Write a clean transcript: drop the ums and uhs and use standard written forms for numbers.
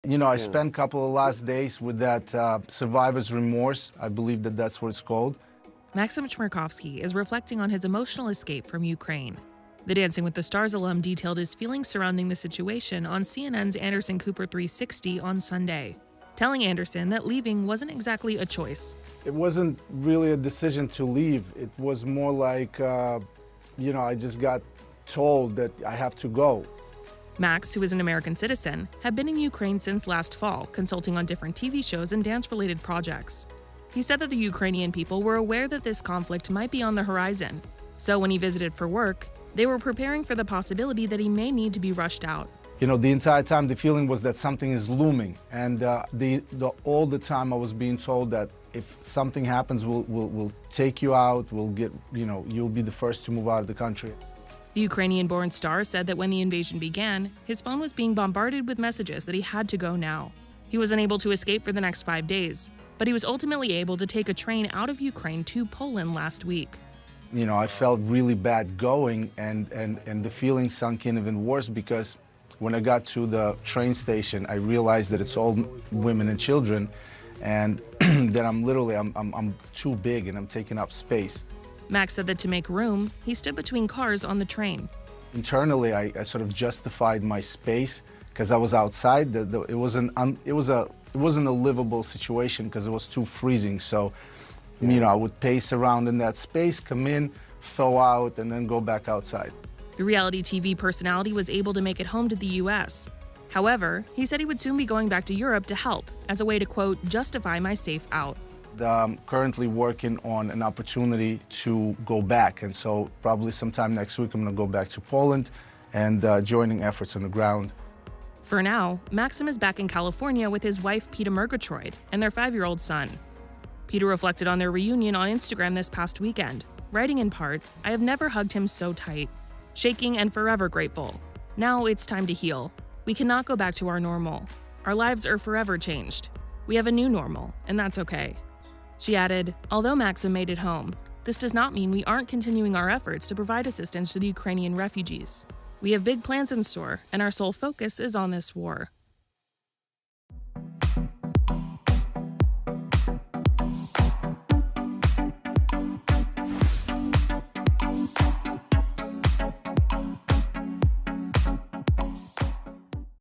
You know, I spent a couple of last days with that survivor's remorse. I believe that that's what it's called. Maksim Chmerkovskiy is reflecting on his emotional escape from Ukraine. The Dancing with the Stars alum detailed his feelings surrounding the situation on CNN's Anderson Cooper 360 on Sunday, telling Anderson that leaving wasn't exactly a choice. It wasn't really a decision to leave. It was more like, you know, I just got told that I have to go. Max, who is an American citizen, had been in Ukraine since last fall, consulting on different TV shows and dance-related projects. He said that the Ukrainian people were aware that this conflict might be on the horizon, so when he visited for work, they were preparing for the possibility that he may need to be rushed out. You know, the entire time the feeling was that something is looming, and all the time I was being told that if something happens, we'll take you out, we'll get, you know, you'll be the first to move out of the country. The Ukrainian-born star said that when the invasion began, his phone was being bombarded with messages that he had to go now. He was unable to escape for the next 5 days, but he was ultimately able to take a train out of Ukraine to Poland last week. You know, I felt really bad going, and the feeling sunk in even worse because when I got to the train station, I realized that it's all women and children, and that I'm too big and I'm taking up space. Max said that to make room, he stood between cars on the train. Internally, I sort of justified my space because I was outside. It wasn't a livable situation because it was too freezing. So, you know, I would pace around in that space, come in, thaw out, and then go back outside. The reality TV personality was able to make it home to the U.S. However, he said he would soon be going back to Europe to help, as a way to, quote, justify my safe out. I'm currently working on an opportunity to go back, and so probably sometime next week I'm going to go back to Poland and joining efforts on the ground. For now, Maksim is back in California with his wife, Peter Murgatroyd, and their 5-year-old son. Peter reflected on their reunion on Instagram this past weekend, writing in part, "I have never hugged him so tight. Shaking and forever grateful. Now it's time to heal. We cannot go back to our normal. Our lives are forever changed. We have a new normal, and that's okay." She added, "Although Maksim made it home, this does not mean we aren't continuing our efforts to provide assistance to the Ukrainian refugees. We have big plans in store, and our sole focus is on this war."